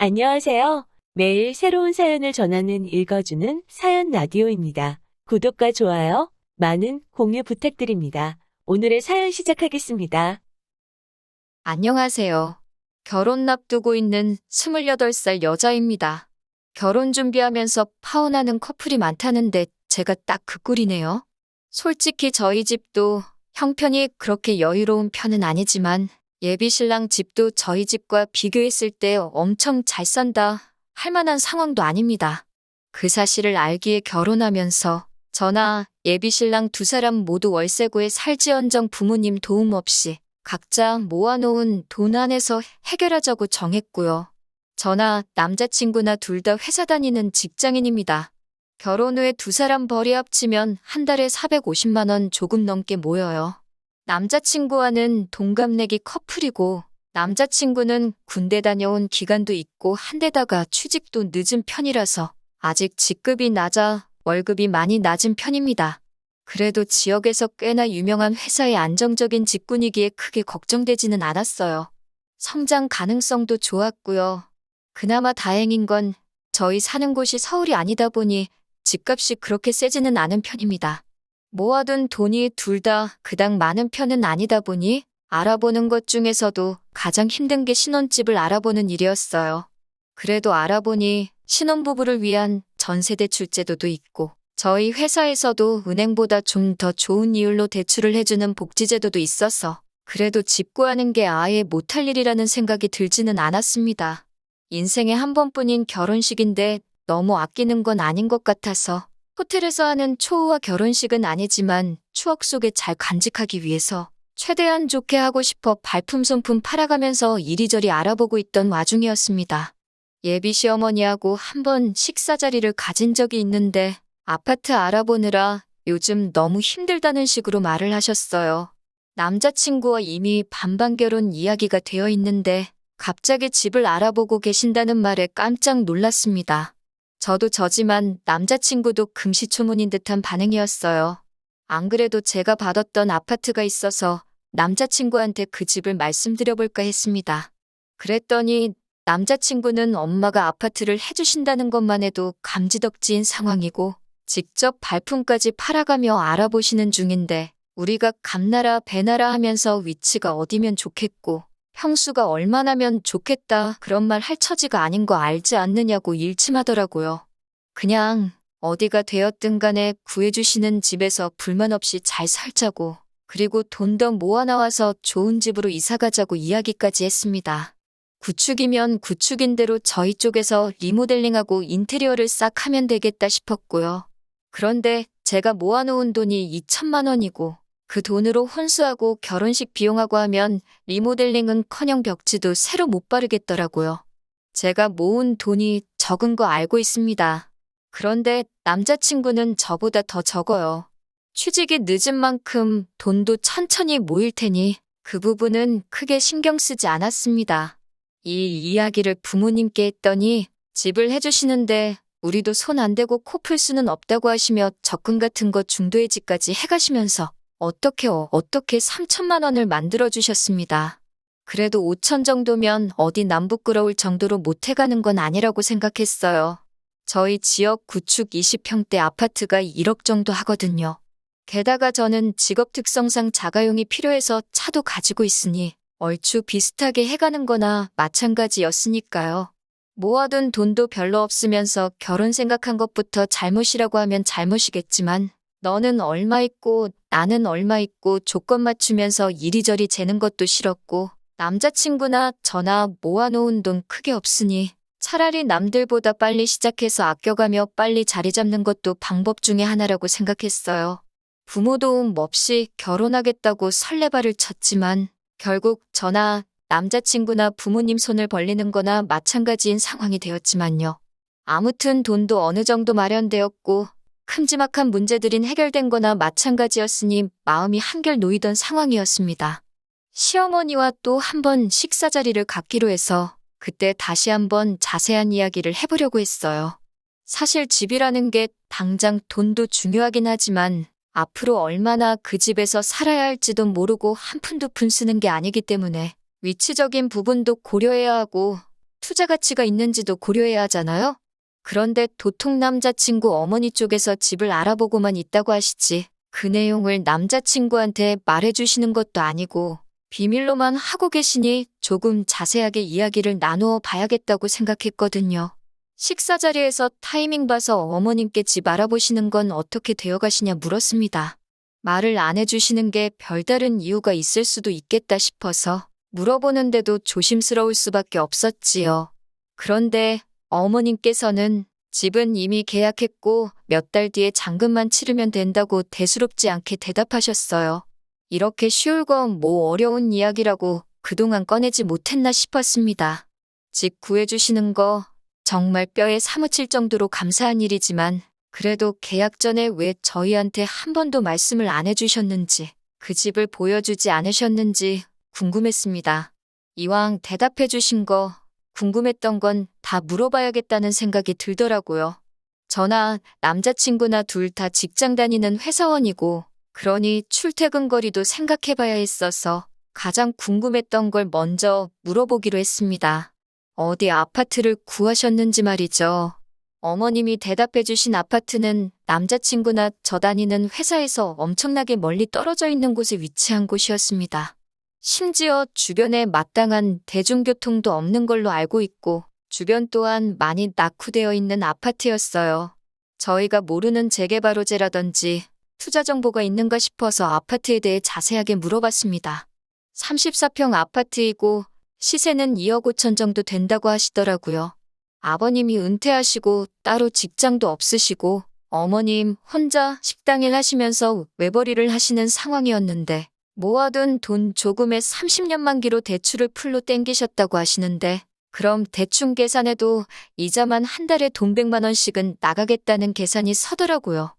안녕하세요. 매일 새로운 사연을 전하는 읽어주는 사연 라디오입니다. 구독과 좋아요, 많은 공유 부탁드립니다. 오늘의 사연 시작하겠습니다. 안녕하세요. 결혼 앞두고 있는 28살 여자입니다. 결혼 준비하면서 파혼하는 커플이 많다는데 제가 딱 그 꼴이네요. 솔직히 저희 집도 형편이 그렇게 여유로운 편은 아니지만 예비 신랑 집도 저희 집과 비교했을 때 엄청 잘 산다 할 만한 상황도 아닙니다. 그 사실을 알기에 결혼하면서 저나 예비 신랑 두 사람 모두 월세고에 살지언정 부모님 도움 없이 각자 모아놓은 돈 안에서 해결하자고 정했고요. 저나 남자친구나 둘 다 회사 다니는 직장인입니다. 결혼 후에 두 사람 벌이 합치면 한 달에 450만 원 조금 넘게 모여요. 남자친구와는 동갑내기 커플이고 남자친구는 군대 다녀온 기간도 있고 한데다가 취직도 늦은 편이라서 아직 직급이 낮아 월급이 많이 낮은 편입니다. 그래도 지역에서 꽤나 유명한 회사의 안정적인 직군이기에 크게 걱정되지는 않았어요. 성장 가능성도 좋았고요. 그나마 다행인 건 저희 사는 곳이 서울이 아니다 보니 집값이 그렇게 세지는 않은 편입니다. 모아둔 돈이 둘 다 그닥 많은 편은 아니다 보니 알아보는 것 중에서도 가장 힘든 게 신혼집을 알아보는 일이었어요. 그래도 알아보니 신혼부부를 위한 전세대출 제도도 있고 저희 회사에서도 은행보다 좀 더 좋은 이율로 대출을 해주는 복지제도도 있어서 그래도 집 구하는 게 아예 못할 일이라는 생각이 들지는 않았습니다. 인생에 한 번뿐인 결혼식인데 너무 아끼는 건 아닌 것 같아서 호텔에서 하는 초호화 결혼식은 아니지만 추억 속에 잘 간직하기 위해서 최대한 좋게 하고 싶어 발품 손품 팔아가면서 이리저리 알아보고 있던 와중이었습니다. 예비 시어머니하고 한 번 식사 자리를 가진 적이 있는데 아파트 알아보느라 요즘 너무 힘들다는 식으로 말을 하셨어요. 남자친구와 이미 반반 결혼 이야기가 되어 있는데 갑자기 집을 알아보고 계신다는 말에 깜짝 놀랐습니다. 저도 저지만 남자친구도 금시초문인 듯한 반응이었어요. 안 그래도 제가 받았던 아파트가 있어서 남자친구한테 그 집을 말씀드려볼까 했습니다. 그랬더니 남자친구는 엄마가 아파트를 해주신다는 것만 해도 감지덕지인 상황이고 직접 발품까지 팔아가며 알아보시는 중인데 우리가 감나라 배나라 하면서 위치가 어디면 좋겠고 평수가 얼마나면 좋겠다 그런 말 할 처지가 아닌 거 알지 않느냐고 일침하더라고요. 그냥 어디가 되었든 간에 구해주시는 집에서 불만 없이 잘 살자고 그리고 돈 더 모아 나와서 좋은 집으로 이사가자고 이야기까지 했습니다. 구축이면 구축인 대로 저희 쪽에서 리모델링하고 인테리어를 싹 하면 되겠다 싶었고요. 그런데 제가 모아놓은 돈이 2천만 원이고 그 돈으로 혼수하고 결혼식 비용하고 하면 리모델링은커녕 벽지도 새로 못 바르겠더라고요. 제가 모은 돈이 적은 거 알고 있습니다. 그런데 남자친구는 저보다 더 적어요. 취직이 늦은 만큼 돈도 천천히 모일 테니 그 부분은 크게 신경 쓰지 않았습니다. 이 이야기를 부모님께 했더니 집을 해주시는데 우리도 손 안 대고 코 풀 수는 없다고 하시며 적금 같은 거 중도해지까지 해가시면서 어떻게 3천만 원을 만들어주셨습니다. 그래도 5천 정도면 어디 남 부끄러울 정도로 못해가는 건 아니라고 생각했어요. 저희 지역 구축 20평대 아파트가 1억 정도 하거든요. 게다가 저는 직업 특성상 자가용이 필요해서 차도 가지고 있으니 얼추 비슷하게 해가는 거나 마찬가지였으니까요. 모아둔 돈도 별로 없으면서 결혼 생각한 것부터 잘못이라고 하면 잘못이겠지만 너는 얼마 있고 나는 얼마 있고 조건 맞추면서 이리저리 재는 것도 싫었고 남자친구나 저나 모아놓은 돈 크게 없으니 차라리 남들보다 빨리 시작해서 아껴가며 빨리 자리 잡는 것도 방법 중에 하나라고 생각했어요. 부모 도움 없이 결혼하겠다고 설레발을 쳤지만 결국 저나 남자친구나 부모님 손을 벌리는 거나 마찬가지인 상황이 되었지만요. 아무튼 돈도 어느 정도 마련되었고 큼지막한 문제들인 해결된 거나 마찬가지였으니 마음이 한결 놓이던 상황이었습니다. 시어머니와 또 한 번 식사 자리를 갖기로 해서 그때 다시 한번 자세한 이야기를 해보려고 했어요. 사실 집이라는 게 당장 돈도 중요하긴 하지만 앞으로 얼마나 그 집에서 살아야 할지도 모르고 한 푼 두 푼 쓰는 게 아니기 때문에 위치적인 부분도 고려해야 하고 투자 가치가 있는지도 고려해야 하잖아요? 그런데 도통 남자친구 어머니 쪽에서 집을 알아보고만 있다고 하시지. 그 내용을 남자친구한테 말해주시는 것도 아니고 비밀로만 하고 계시니 조금 자세하게 이야기를 나누어 봐야겠다고 생각했거든요. 식사 자리에서 타이밍 봐서 어머님께 집 알아보시는 건 어떻게 되어 가시냐 물었습니다. 말을 안 해주시는 게 별다른 이유가 있을 수도 있겠다 싶어서 물어보는데도 조심스러울 수밖에 없었지요. 그런데 어머님께서는 집은 이미 계약했고 몇 달 뒤에 잔금만 치르면 된다고 대수롭지 않게 대답하셨어요. 이렇게 쉬울 건 뭐 어려운 이야기라고 그동안 꺼내지 못했나 싶었습니다. 집 구해주시는 거 정말 뼈에 사무칠 정도로 감사한 일이지만 그래도 계약 전에 왜 저희한테 한 번도 말씀을 안 해주셨는지 그 집을 보여주지 않으셨는지 궁금했습니다. 이왕 대답해 주신 거 궁금했던 건 다 물어봐야겠다는 생각이 들더라고요. 저나 남자친구나 둘 다 직장 다니는 회사원이고 그러니 출퇴근 거리도 생각해봐야 했어서 가장 궁금했던 걸 먼저 물어보기로 했습니다. 어디 아파트를 구하셨는지 말이죠. 어머님이 대답해 주신 아파트는 남자친구나 저 다니는 회사에서 엄청나게 멀리 떨어져 있는 곳에 위치한 곳이었습니다. 심지어 주변에 마땅한 대중교통도 없는 걸로 알고 있고 주변 또한 많이 낙후되어 있는 아파트였어요. 저희가 모르는 재개발 호재라든지 투자 정보가 있는가 싶어서 아파트에 대해 자세하게 물어봤습니다. 34평 아파트이고 시세는 2억 5천 정도 된다고 하시더라고요. 아버님이 은퇴하시고 따로 직장도 없으시고 어머님 혼자 식당일 하시면서 외벌이를 하시는 상황이었는데 모아둔 돈 조금에 30년 만기로 대출을 풀로 땡기셨다고 하시는데 그럼 대충 계산해도 이자만 한 달에 돈 100만 원씩은 나가겠다는 계산이 서더라고요.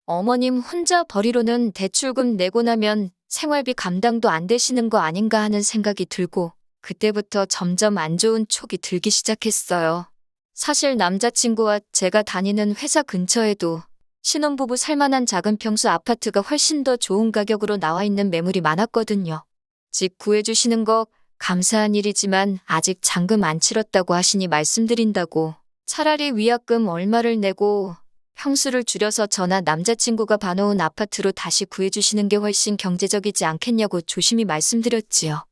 어머님 혼자 벌이로는 대출금 내고 나면 생활비 감당도 안 되시는 거 아닌가 하는 생각이 들고 그때부터 점점 안 좋은 촉이 들기 시작했어요. 사실 남자친구와 제가 다니는 회사 근처에도 신혼부부 살만한 작은 평수 아파트가 훨씬 더 좋은 가격으로 나와 있는 매물이 많았거든요. 집 구해주시는 거 감사한 일이지만 아직 잔금 안 치렀다고 하시니 말씀드린다고 차라리 위약금 얼마를 내고 평수를 줄여서 저나 남자친구가 봐놓은 아파트로 다시 구해주시는 게 훨씬 경제적이지 않겠냐고 조심히 말씀드렸지요.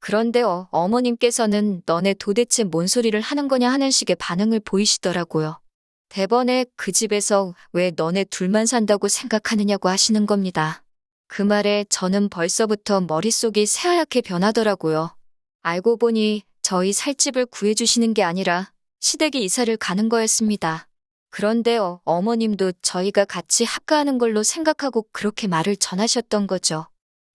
그런데 어머님께서는 너네 도대체 뭔 소리를 하는 거냐 하는 식의 반응을 보이시더라고요. 대번에 그 집에서 왜 너네 둘만 산다고 생각하느냐고 하시는 겁니다. 그 말에 저는 벌써부터 머릿속이 새하얗게 변하더라고요. 알고 보니 저희 살 집을 구해주시는 게 아니라 시댁에 이사를 가는 거였습니다. 그런데 어머님도 저희가 같이 합가하는 걸로 생각하고 그렇게 말을 전하셨던 거죠.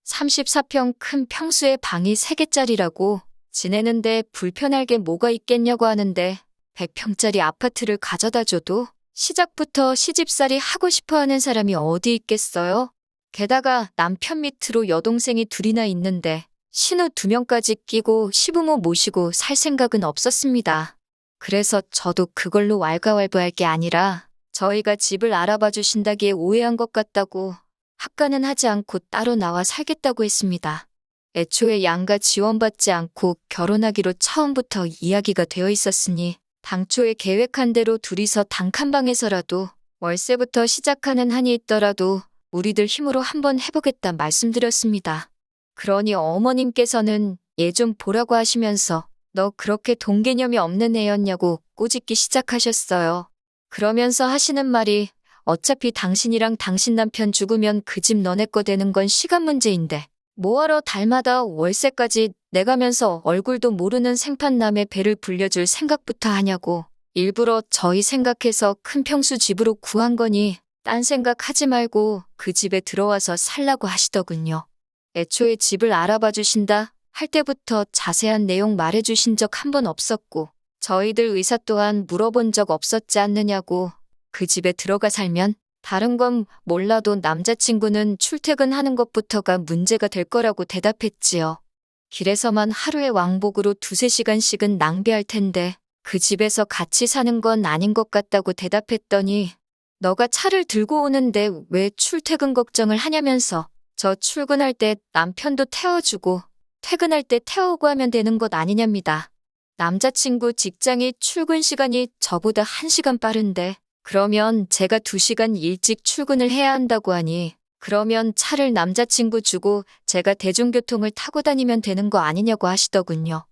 34평 큰 평수의 방이 3개짜리라고 지내는데 불편할 게 뭐가 있겠냐고 하는데 100평짜리 아파트를 가져다 줘도 시작부터 시집살이 하고 싶어하는 사람이 어디 있겠어요? 게다가 남편 밑으로 여동생이 둘이나 있는데 신우 2명까지 끼고 시부모 모시고 살 생각은 없었습니다. 그래서 저도 그걸로 왈가왈부할 게 아니라 저희가 집을 알아봐 주신다기에 오해한 것 같다고 합가는 하지 않고 따로 나와 살겠다고 했습니다. 애초에 양가 지원받지 않고 결혼하기로 처음부터 이야기가 되어 있었으니 당초에 계획한 대로 둘이서 단칸방에서라도 월세부터 시작하는 한이 있더라도 우리들 힘으로 한번 해보겠다 말씀드렸습니다. 그러니 어머님께서는 얘 좀 보라고 하시면서 너 그렇게 돈 개념이 없는 애였냐고 꼬집기 시작하셨어요. 그러면서 하시는 말이 어차피 당신이랑 당신 남편 죽으면 그 집 너네 거 되는 건 시간 문제인데 뭐하러 달마다 월세까지 내가면서 얼굴도 모르는 생판남의 배를 불려줄 생각부터 하냐고 일부러 저희 생각해서 큰 평수 집으로 구한 거니 딴 생각하지 말고 그 집에 들어와서 살라고 하시더군요. 애초에 집을 알아봐 주신다 할 때부터 자세한 내용 말해주신 적 한 번 없었고 저희들 의사 또한 물어본 적 없었지 않느냐고 그 집에 들어가 살면 다른 건 몰라도 남자친구는 출퇴근하는 것부터가 문제가 될 거라고 대답했지요. 길에서만 하루에 왕복으로 2~3시간씩은 낭비할 텐데 그 집에서 같이 사는 건 아닌 것 같다고 대답했더니 너가 차를 들고 오는데 왜 출퇴근 걱정을 하냐면서 저 출근할 때 남편도 태워주고 퇴근할 때 태워오고 하면 되는 것 아니냐입니다. 남자친구 직장이 출근 시간이 저보다 1시간 빠른데 그러면 제가 2시간 일찍 출근을 해야 한다고 하니 그러면 차를 남자친구 주고 제가 대중교통을 타고 다니면 되는 거 아니냐고 하시더군요.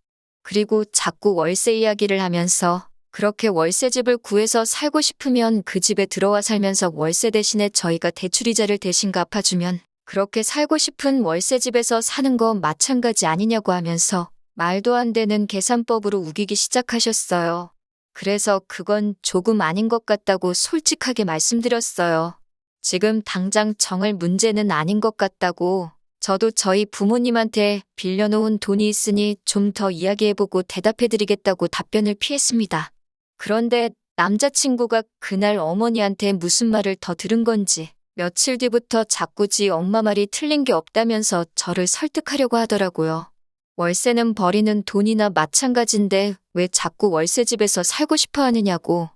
그리고 자꾸 월세 이야기를 하면서 그렇게 월세집을 구해서 살고 싶으면 그 집에 들어와 살면서 월세 대신에 저희가 대출이자를 대신 갚아주면 그렇게 살고 싶은 월세집에서 사는 거 마찬가지 아니냐고 하면서 말도 안 되는 계산법으로 우기기 시작하셨어요. 그래서 그건 조금 아닌 것 같다고 솔직하게 말씀드렸어요. 지금 당장 정할 문제는 아닌 것 같다고. 저도 저희 부모님한테 빌려놓은 돈이 있으니 좀 더 이야기해보고 대답해드리겠다고 답변을 피했습니다. 그런데 남자친구가 그날 어머니한테 무슨 말을 더 들은 건지 며칠 뒤부터 자꾸 지 엄마 말이 틀린 게 없다면서 저를 설득하려고 하더라고요. 월세는 버리는 돈이나 마찬가지인데 왜 자꾸 월세집에서 살고 싶어 하느냐고.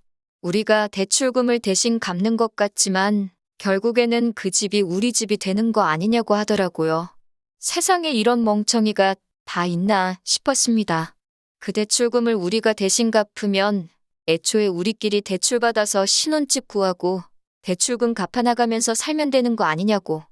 우리가 대출금을 대신 갚는 것 같지만 결국에는 그 집이 우리 집이 되는 거 아니냐고 하더라고요. 세상에 이런 멍청이가 다 있나 싶었습니다. 그 대출금을 우리가 대신 갚으면 애초에 우리끼리 대출받아서 신혼집 구하고 대출금 갚아나가면서 살면 되는 거 아니냐고.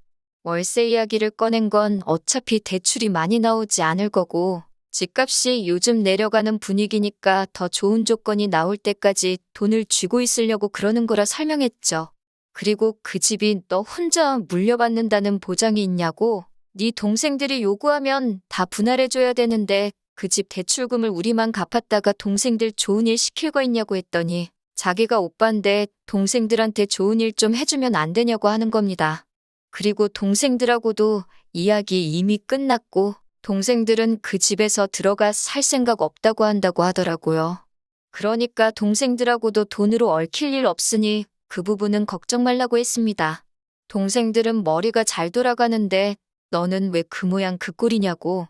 월세 이야기를 꺼낸 건 어차피 대출이 많이 나오지 않을 거고 집값이 요즘 내려가는 분위기니까 더 좋은 조건이 나올 때까지 돈을 쥐고 있으려고 그러는 거라 설명했죠. 그리고 그 집이 너 혼자 물려받는다는 보장이 있냐고. 네 동생들이 요구하면 다 분할해줘야 되는데 그 집 대출금을 우리만 갚았다가 동생들 좋은 일 시킬 거 있냐고 했더니 자기가 오빠인데 동생들한테 좋은 일 좀 해주면 안 되냐고 하는 겁니다. 그리고 동생들하고도 이야기 이미 끝났고 동생들은 그 집에서 들어가 살 생각 없다고 한다고 하더라고요. 그러니까 동생들하고도 돈으로 얽힐 일 없으니 그 부분은 걱정 말라고 했습니다. 동생들은 머리가 잘 돌아가는데 너는 왜 그 모양 그 꼴이냐고.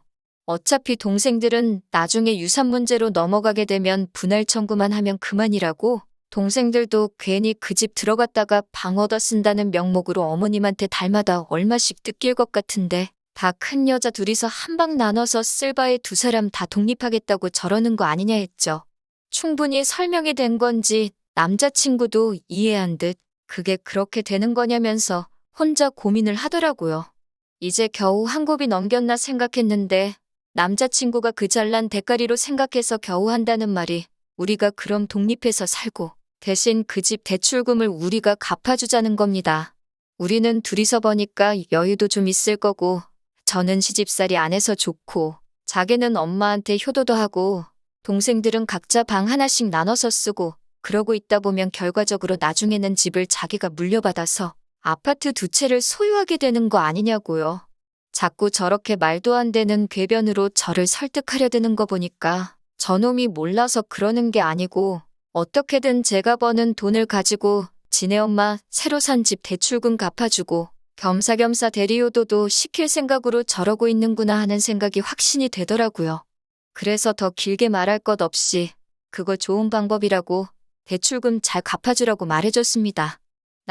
어차피 동생들은 나중에 유산 문제로 넘어가게 되면 분할 청구만 하면 그만이라고. 동생들도 괜히 그 집 들어갔다가 방 얻어 쓴다는 명목으로 어머님한테 달마다 얼마씩 뜯길 것 같은데 다 큰 여자 둘이서 한 방 나눠서 쓸 바에 두 사람 다 독립하겠다고 저러는 거 아니냐 했죠. 충분히 설명이 된 건지 남자친구도 이해한 듯 그게 그렇게 되는 거냐면서 혼자 고민을 하더라고요. 이제 겨우 한 곱이 넘겼나 생각했는데 남자친구가 그 잘난 대가리로 생각해서 겨우 한다는 말이 우리가 그럼 독립해서 살고 대신 그 집 대출금을 우리가 갚아주자는 겁니다. 우리는 둘이서 버니까 여유도 좀 있을 거고 저는 시집살이 안 해서 좋고 자기는 엄마한테 효도도 하고 동생들은 각자 방 하나씩 나눠서 쓰고 그러고 있다 보면 결과적으로 나중에는 집을 자기가 물려받아서 아파트 2채를 소유하게 되는 거 아니냐고요. 자꾸 저렇게 말도 안 되는 궤변으로 저를 설득하려 드는 거 보니까 저놈이 몰라서 그러는 게 아니고 어떻게든 제가 버는 돈을 가지고 지네 엄마 새로 산 집 대출금 갚아주고 겸사겸사 대리효도도 시킬 생각으로 저러고 있는구나 하는 생각이 확신이 되더라고요. 그래서 더 길게 말할 것 없이 그거 좋은 방법이라고 대출금 잘 갚아주라고 말해줬습니다.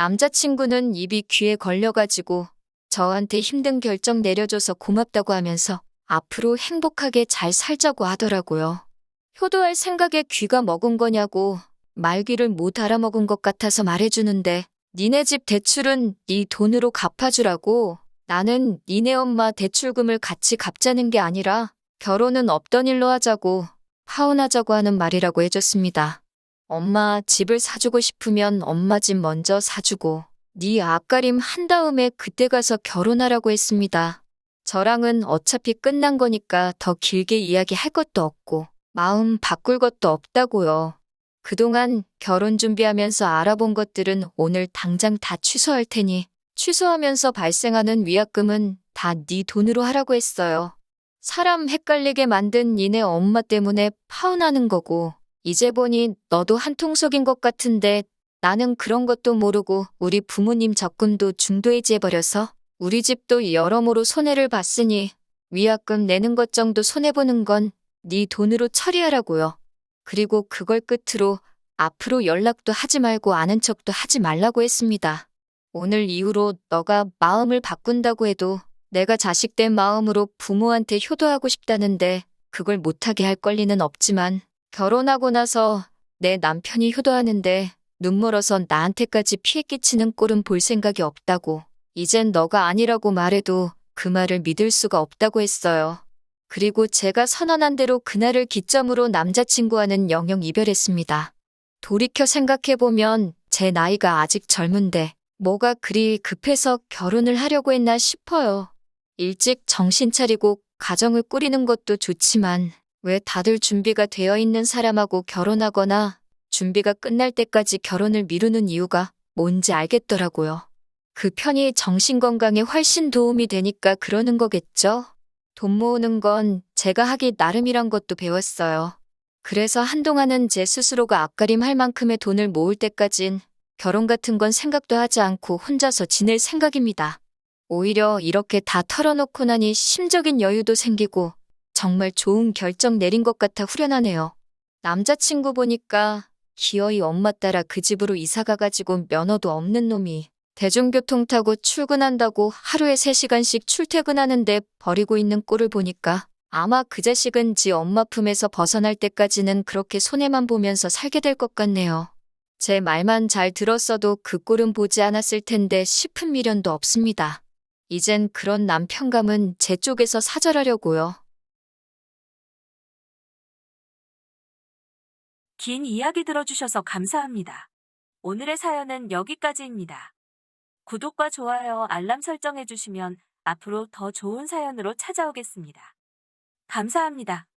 남자친구는 입이 귀에 걸려가지고 저한테 힘든 결정 내려줘서 고맙다고 하면서 앞으로 행복하게 잘 살자고 하더라고요. 효도할 생각에 귀가 먹은 거냐고 말귀를 못 알아먹은 것 같아서 말해주는데 니네 집 대출은 네 돈으로 갚아주라고. 나는 니네 엄마 대출금을 같이 갚자는 게 아니라 결혼은 없던 일로 하자고 파혼하자고 하는 말이라고 해줬습니다. 엄마 집을 사주고 싶으면 엄마 집 먼저 사주고 네 앞가림 한 다음에 그때 가서 결혼하라고 했습니다. 저랑은 어차피 끝난 거니까 더 길게 이야기할 것도 없고 마음 바꿀 것도 없다고요. 그동안 결혼 준비하면서 알아본 것들은 오늘 당장 다 취소할 테니 취소하면서 발생하는 위약금은 다 네 돈으로 하라고 했어요. 사람 헷갈리게 만든 니네 엄마 때문에 파혼하는 거고 이제 보니 너도 한통속인 것 같은데 나는 그런 것도 모르고 우리 부모님 적금도 중도해지해버려서 우리 집도 여러모로 손해를 봤으니 위약금 내는 것 정도 손해보는 건 네 돈으로 처리하라고요. 그리고 그걸 끝으로 앞으로 연락도 하지 말고 아는 척도 하지 말라고 했습니다. 오늘 이후로 너가 마음을 바꾼다고 해도 내가 자식된 마음으로 부모한테 효도하고 싶다는데 그걸 못하게 할 권리는 없지만 결혼하고 나서 내 남편이 효도하는데 눈멀어서 나한테까지 피해 끼치는 꼴은 볼 생각이 없다고. 이젠 너가 아니라고 말해도 그 말을 믿을 수가 없다고 했어요. 그리고 제가 선언한 대로 그날을 기점으로 남자친구와는 영영 이별했습니다. 돌이켜 생각해보면 제 나이가 아직 젊은데 뭐가 그리 급해서 결혼을 하려고 했나 싶어요. 일찍 정신 차리고 가정을 꾸리는 것도 좋지만 왜 다들 준비가 되어 있는 사람하고 결혼하거나 준비가 끝날 때까지 결혼을 미루는 이유가 뭔지 알겠더라고요. 그 편이 정신건강에 훨씬 도움이 되니까 그러는 거겠죠? 돈 모으는 건 제가 하기 나름이란 것도 배웠어요. 그래서 한동안은 제 스스로가 앞가림 할 만큼의 돈을 모을 때까진 결혼 같은 건 생각도 하지 않고 혼자서 지낼 생각입니다. 오히려 이렇게 다 털어놓고 나니 심적인 여유도 생기고 정말 좋은 결정 내린 것 같아 후련하네요. 남자친구 보니까 기어이 엄마 따라 그 집으로 이사 가가지고 면허도 없는 놈이 대중교통 타고 출근한다고 하루에 3시간씩 출퇴근하는데 버리고 있는 꼴을 보니까 아마 그 자식은 지 엄마 품에서 벗어날 때까지는 그렇게 손해만 보면서 살게 될 것 같네요. 제 말만 잘 들었어도 그 꼴은 보지 않았을 텐데 싶은 미련도 없습니다. 이젠 그런 남편감은 제 쪽에서 사절하려고요. 긴 이야기 들어주셔서 감사합니다. 오늘의 사연은 여기까지입니다. 구독과 좋아요, 알람 설정해주시면 앞으로 더 좋은 사연으로 찾아오겠습니다. 감사합니다.